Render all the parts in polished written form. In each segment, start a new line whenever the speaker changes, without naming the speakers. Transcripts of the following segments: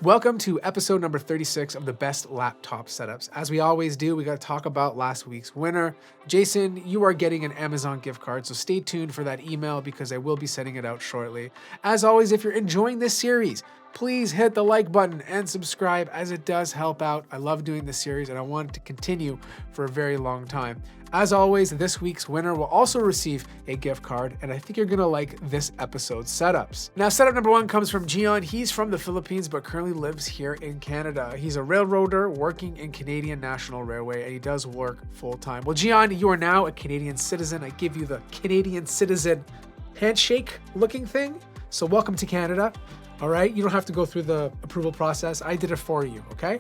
Welcome to episode number 36 of the best laptop setups. As we always do, we got to talk about last week's winner. Jason, you are getting an Amazon gift card, so stay tuned for that email because I will be sending it out shortly. As always, if you're enjoying this series, please hit the like button and subscribe as it does help out. I love doing this series and I want it to continue for a very long time. As always, this week's winner will also receive a gift card, and I think you're gonna like this episode's setups. Now, setup number one comes from Gian. He's from the Philippines, but currently lives here in Canada. He's a railroader working in Canadian National Railway, and he does work full-time. Well, Gian, you are now a Canadian citizen. I give you the Canadian citizen handshake looking thing. So welcome to Canada. All right, you don't have to go through the approval process. I did it for you, okay?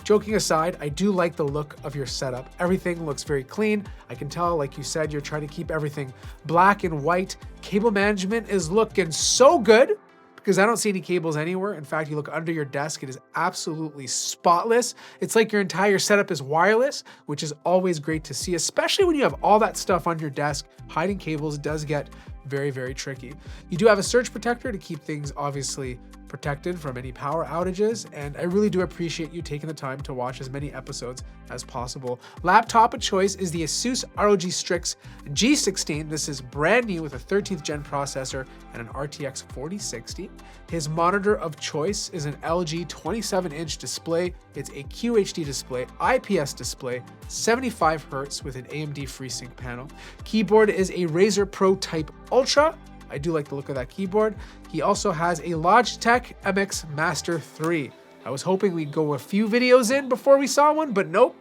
Joking aside, I do like the look of your setup. Everything looks very clean. I can tell, like you said, you're trying to keep everything black and white. Cable management is looking so good because I don't see any cables anywhere. In fact, you look under your desk, it is absolutely spotless. It's like your entire setup is wireless, which is always great to see, especially when you have all that stuff on your desk. Hiding cables does get very, very tricky. You do have a surge protector to keep things obviously protected from any power outages, and I really do appreciate you taking the time to watch as many episodes as possible. Laptop of choice is the Asus ROG Strix G16. This is brand new with a 13th gen processor and an RTX 4060. His monitor of choice is an LG 27-inch display. It's a QHD display, IPS display, 75 Hz with an AMD FreeSync panel. Keyboard is a Razer Pro Type Ultra. I do like the look of that keyboard. He also has a Logitech MX Master 3. I was hoping we'd go a few videos in before we saw one, but nope.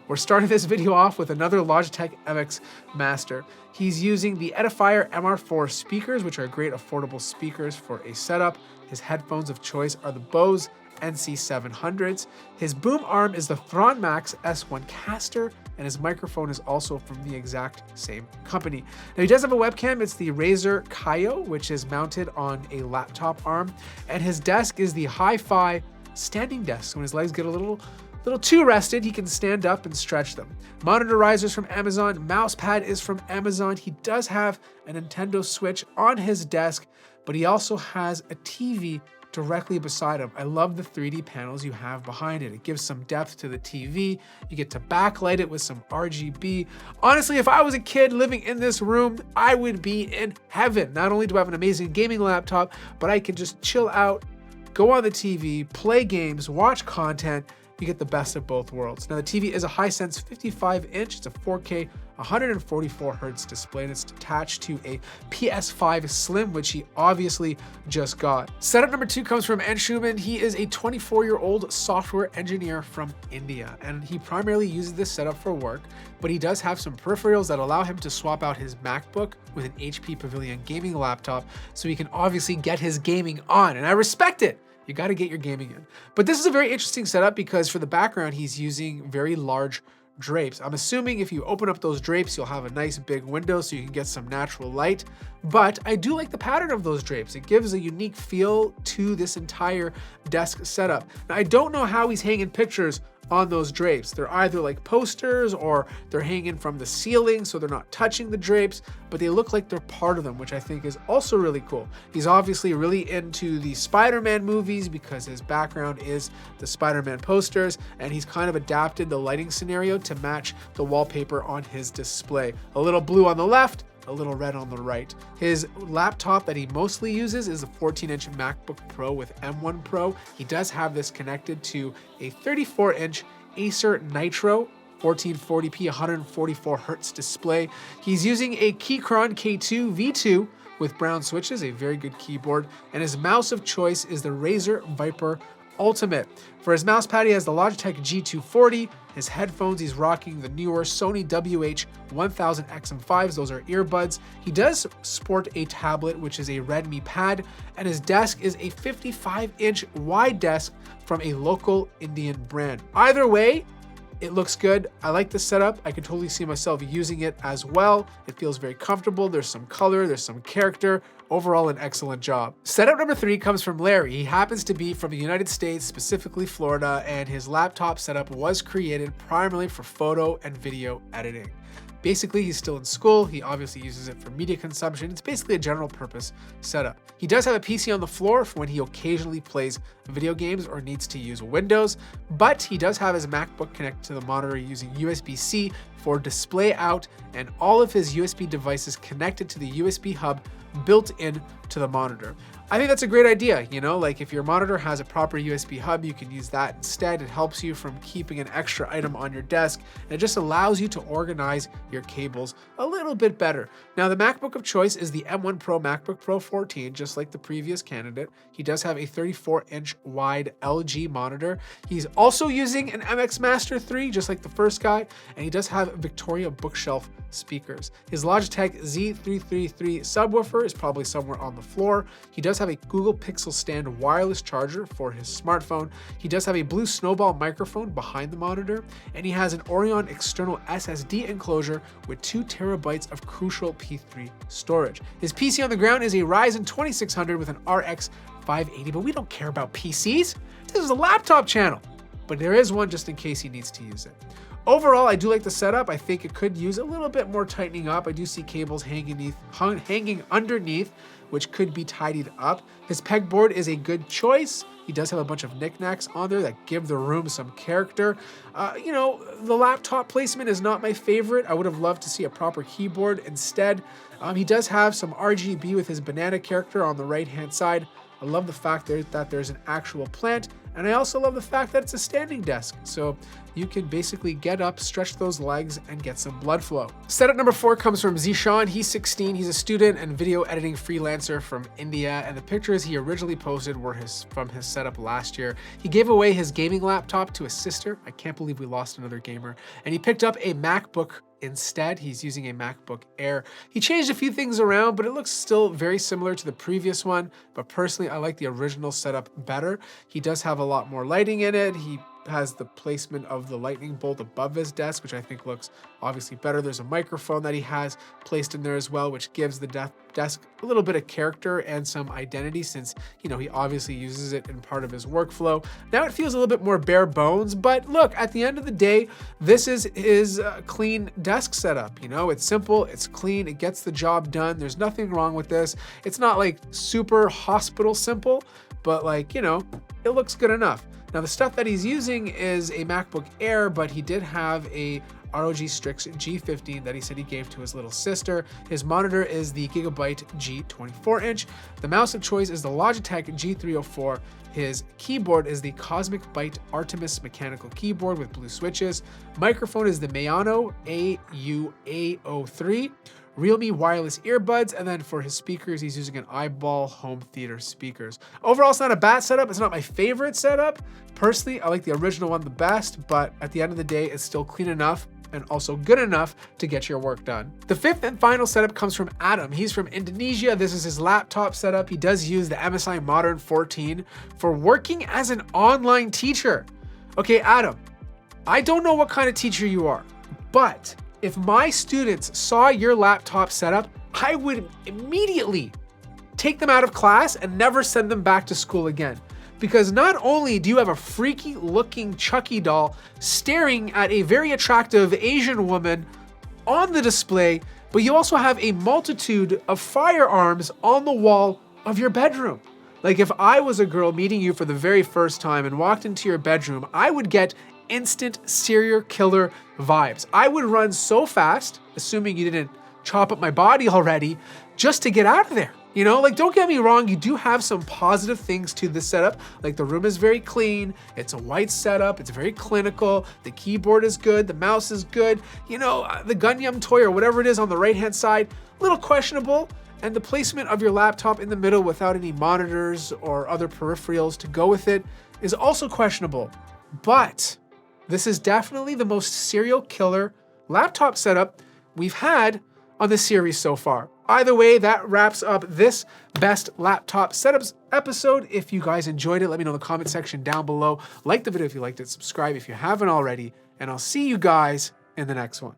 We're starting this video off with another Logitech MX Master. He's using the Edifier MR4 speakers, which are great affordable speakers for a setup. His headphones of choice are the Bose NC700s. His boom arm is the Thron Max S1 Caster, and his microphone is also from the exact same company. Now, he does have a webcam. It's the Razer Kaio, which is mounted on a laptop arm, and his desk is the Hi-Fi standing desk. When his legs get a little too rested, he can stand up and stretch them. Monitor risers from Amazon. Mouse pad is from Amazon. He does have a Nintendo Switch on his desk, but he also has a TV directly beside him. I love the 3D panels you have behind it. It gives some depth to the TV. You get to backlight it with some RGB. Honestly, if I was a kid living in this room, I would be in heaven. Not only do I have an amazing gaming laptop, but I can just chill out, go on the TV, play games, watch content. You get the best of both worlds. Now, the TV is a Hisense 55-inch. It's a 4K 144 Hz display, and it's attached to a PS5 Slim, which he obviously just got. Setup number two comes from Anshuman. He is a 24-year-old software engineer from India, and he primarily uses this setup for work, but he does have some peripherals that allow him to swap out his MacBook with an HP Pavilion gaming laptop, so he can obviously get his gaming on, and I respect it. You got to get your gaming in. But this is a very interesting setup because for the background, he's using very large drapes. I'm assuming if you open up those drapes, you'll have a nice big window so you can get some natural light. But I do like the pattern of those drapes. It gives a unique feel to this entire desk setup. Now, I don't know how he's hanging pictures on those drapes. They're either like posters or they're hanging from the ceiling so they're not touching the drapes, but they look like they're part of them, which I think is also really cool. He's obviously really into the Spider-Man movies because his background is the Spider-Man posters, and he's kind of adapted the lighting scenario to match the wallpaper on his display. A little blue on the left, a little red on the right. His laptop that he mostly uses is a 14-inch MacBook Pro with M1 Pro. He does have this connected to a 34-inch Acer Nitro 1440p 144 Hz display. He's using a Keychron K2 V2 with brown switches, a very good keyboard, and his mouse of choice is the Razer Viper Ultimate. For his mouse pad, he has the Logitech G240. His headphones, he's rocking the newer Sony WH-1000 XM5s. Those are earbuds. He does sport a tablet, which is a Redmi Pad, and his desk is a 55-inch wide desk from a local Indian brand. Either way, it looks good. I like the setup. I can totally see myself using it as well. It feels very comfortable. There's some color, there's some character. Overall, an excellent job. Setup number three comes from Larry. He happens to be from the United States, specifically Florida, and his laptop setup was created primarily for photo and video editing. Basically, he's still in school. He obviously uses it for media consumption. It's basically a general purpose setup. He does have a PC on the floor for when he occasionally plays video games or needs to use Windows, but he does have his MacBook connected to the monitor using USB-C for display out, and all of his USB devices connected to the USB hub built in to the monitor. I think that's a great idea. You know, like if your monitor has a proper USB hub, you can use that instead. It helps you from keeping an extra item on your desk, and it just allows you to organize your cables a little bit better. Now, the MacBook of choice is the M1 Pro MacBook Pro 14, just like the previous candidate. He does have a 34-inch wide LG monitor. He's also using an MX Master 3, just like the first guy, and he does have Victoria bookshelf speakers. His Logitech Z333 subwoofer is probably somewhere on the floor. He does have a Google Pixel Stand wireless charger for his smartphone. He does have a Blue Snowball microphone behind the monitor, and he has an Orion external SSD enclosure with 2 terabytes of crucial P3 storage. His PC on the ground is a Ryzen 2600 with an RX 580, but we don't care about PCs. This is a laptop channel, but there is one just in case he needs to use it. Overall, I do like the setup. I think it could use a little bit more tightening up. I do see cables hanging underneath, which could be tidied up. His pegboard is a good choice. He does have a bunch of knickknacks on there that give the room some character. You know, the laptop placement is not my favorite. I would have loved to see a proper keyboard instead. He does have some RGB with his banana character on the right-hand side. I love the fact that there's an actual plant, and I also love the fact that it's a standing desk, so you can basically get up, stretch those legs, and get some blood flow. Setup number 4 comes from Zishan. He's 16. He's a student and video editing freelancer from India, and the pictures he originally posted were from his setup last year. He gave away his gaming laptop to his sister. I can't believe we lost another gamer. And he picked up a MacBook instead. He's using a MacBook Air. He changed a few things around, but it looks still very similar to the previous one. But personally, I like the original setup better. He does have a lot more lighting in it. He has the placement of the lightning bolt above his desk, which I think looks obviously better. There's a microphone that he has placed in there as well, which gives the desk a little bit of character and some identity, since, you know, he obviously uses it in part of his workflow. Now it feels a little bit more bare bones, but look, at the end of the day, this is his clean desk setup. You know, it's simple, it's clean, it gets the job done. There's nothing wrong with this. It's not like super hospital simple, but like, you know, it looks good enough. Now the stuff that he's using is a MacBook Air, but he did have a ROG Strix G15 that he said he gave to his little sister. His monitor is the Gigabyte G24-inch. The mouse of choice is the Logitech G304. His keyboard is the Cosmic Byte Artemis mechanical keyboard with blue switches. Microphone is the Mayano AU-A03. Realme wireless earbuds, and then for his speakers, he's using an Eyeball home theater speakers. Overall, it's not a bad setup. It's not my favorite setup. Personally, I like the original one the best, but at the end of the day, it's still clean enough and also good enough to get your work done. The 5th and final setup comes from Adam. He's from Indonesia. This is his laptop setup. He does use the MSI Modern 14 for working as an online teacher. Okay, Adam, I don't know what kind of teacher you are, but if my students saw your laptop setup, I would immediately take them out of class and never send them back to school again. Because not only do you have a freaky looking Chucky doll staring at a very attractive Asian woman on the display, but you also have a multitude of firearms on the wall of your bedroom. Like if I was a girl meeting you for the very first time and walked into your bedroom, I would get instant serial killer vibes. I would run so fast, assuming you didn't chop up my body already, just to get out of there. You know, like, don't get me wrong, you do have some positive things to this setup. Like, the room is very clean, it's a white setup, it's very clinical, the keyboard is good, the mouse is good, you know, the Gunyum toy or whatever it is on the right-hand side, a little questionable, and the placement of your laptop in the middle without any monitors or other peripherals to go with it is also questionable. But this is definitely the most serial killer laptop setup we've had on the series so far. Either way, that wraps up this best laptop setups episode. If you guys enjoyed it, let me know in the comment section down below. Like the video if you liked it, subscribe if you haven't already, and I'll see you guys in the next one.